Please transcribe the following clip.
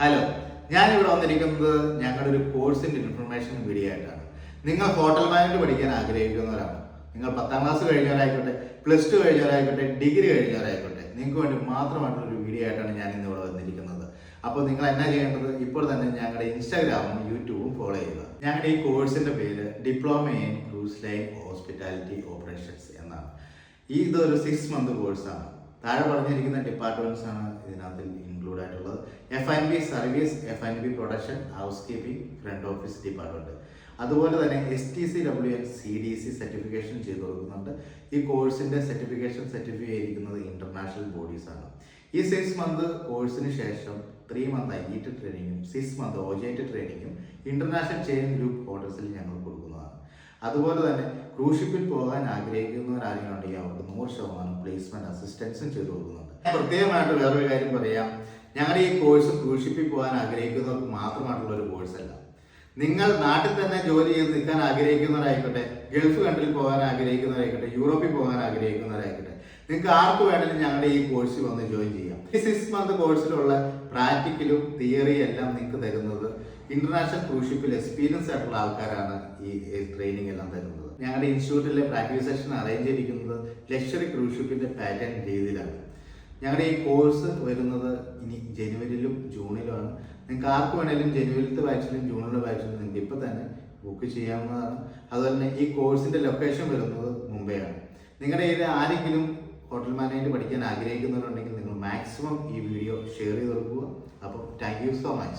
Hello, ഞാനിവിടെ വന്നിരിക്കുന്നത് ഞങ്ങളുടെ ഒരു കോഴ്സിന്റെ ഇൻഫർമേഷൻ വീഡിയോ ആയിട്ടാണ്. നിങ്ങൾ ഹോട്ടൽ മാനേജ്മെന്റ് പഠിക്കാൻ ആഗ്രഹിക്കുന്നവരാണ്. നിങ്ങൾ 10ാം ക്ലാസ് കഴിഞ്ഞവരായിക്കോട്ടെ, +2 കഴിഞ്ഞവരായിക്കോട്ടെ, ഡിഗ്രി കഴിഞ്ഞവരായിക്കോട്ടെ, നിങ്ങൾക്ക് വേണ്ടി മാത്രമായിട്ടുള്ള ഒരു വീഡിയോ ആയിട്ടാണ് ഞാൻ ഇന്ന് ഇവിടെ വന്നിരിക്കുന്നത്. അപ്പോൾ നിങ്ങൾ എന്നാ ചെയ്യേണ്ടത്, ഇപ്പോൾ തന്നെ ഞങ്ങളുടെ ഇൻസ്റ്റാഗ്രാമും യൂട്യൂബും ഫോളോ ചെയ്യുക. ഞങ്ങളുടെ ഈ കോഴ്സിന്റെ പേര് diploma in cruise line hospitality operations എന്നാണ്. ഇതൊരു 6 മന്ത് കോഴ്സാണ്. താഴെ പറഞ്ഞിരിക്കുന്ന ഡിപ്പാർട്ട്മെന്റ്സ് ആണ് ഇതിനകത്ത് ഇൻക്ലൂഡ് ആയിട്ടുള്ളത്. F&B service, F&B production, housekeeping, front office department. അതുപോലെ തന്നെ STCWN CDC സർട്ടിഫിക്കേഷൻ ചെയ്തു കൊടുക്കുന്നുണ്ട്. ഈ കോഴ്സിന്റെ സർട്ടിഫൈ ചെയ്തിരിക്കുന്നത് ഇന്റർനാഷണൽ ബോഡീസ് ആണ്. ഈ 6 മന്ത് കോഴ്സിന് ശേഷം 3 മന്ത് IET ട്രെയിനിങ്ങും 6 മന്ത് OJT ട്രെയിനിങ്ങും ഇന്റർനാഷണൽ ചെയിൻ ഗ്രൂപ്പ് ഹോട്ടൽസിൽ ഞങ്ങൾ കൊടുക്കുന്നതാണ്. അതുപോലെ തന്നെ ക്രൂസ് ഷിപ്പിൽ പോകാൻ ആഗ്രഹിക്കുന്നവരാരെങ്കിലും ഉണ്ടെങ്കിൽ അവർക്ക് 100% പ്ലേസ്മെന്റ് അസിസ്റ്റൻസും ചെയ്തു കൊടുക്കുന്നുണ്ട്. പ്രത്യേകമായിട്ട് വേറൊരു കാര്യം പറയാം, ഞങ്ങളുടെ ഈ കോഴ്സ് ക്രൂസ് ഷിപ്പിൽ പോകാൻ ആഗ്രഹിക്കുന്നവർക്ക് മാത്രമായിട്ടുള്ള ഒരു കോഴ്സല്ല. നിങ്ങൾ നാട്ടിൽ തന്നെ ജോലി ചെയ്ത് നിൽക്കാൻ ആഗ്രഹിക്കുന്നവരായിക്കോട്ടെ, ഗൾഫ് കൺട്രിയിൽ പോകാൻ ആഗ്രഹിക്കുന്നവരായിക്കോട്ടെ, യൂറോപ്പിൽ പോകാൻ ആഗ്രഹിക്കുന്നവരായിക്കോട്ടെ, നിങ്ങൾക്ക് ആർക്ക് വേണമെങ്കിലും ഞങ്ങളുടെ ഈ കോഴ്സിൽ വന്ന് ജോയിൻ ചെയ്യാം. ഈ 6 മന്ത് കോഴ്സിലുള്ള പ്രാക്ടിക്കലും തിയറിയും എല്ലാം നിങ്ങൾക്ക് തരുന്നത് ഇന്റർനാഷണൽ ക്രൂസ് ഷിപ്പിൽ എക്സ്പീരിയൻസ് ആയിട്ടുള്ള ആൾക്കാരാണ് ഈ ട്രെയിനിങ് എല്ലാം തരുന്നത്. ഞങ്ങളുടെ ഇൻസ്റ്റിറ്റ്യൂട്ടിലെ പ്രാക്ടീസ് സെഷൻ അറേഞ്ച് ചെയ്തിരിക്കുന്നത് ലക്ഷറി ക്രൂസ് ഷിപ്പിന്റെ പാറ്റേൺ രീതിയിലാണ്. ഞങ്ങളുടെ ഈ കോഴ്സ് വരുന്നത് ഇനി ജനുവരിയിലും ജൂണിലുമാണ്. നിങ്ങൾക്ക് ആർക്ക് വേണമെങ്കിലും ജനുവരിയിലത്തെ ബാച്ചിലും ജൂണിലെ ബാച്ചിലും നിങ്ങൾക്ക് ഇപ്പം തന്നെ ബുക്ക് ചെയ്യാവുന്നതാണ്. അതുപോലെ തന്നെ ഈ കോഴ്സിന്റെ ലൊക്കേഷൻ വരുന്നത് മുംബൈയാണ്. നിങ്ങളുടെ ഇതിൽ ആരെങ്കിലും ഹോട്ടൽ മാനേജ്മെന്റ് പഠിക്കാൻ ആഗ്രഹിക്കുന്നവരുണ്ടെങ്കിൽ നിങ്ങൾ മാക്സിമം ഈ വീഡിയോ ഷെയർ ചെയ്ത് കൊടുക്കുക. അപ്പോൾ താങ്ക് യു സോ മച്ച്.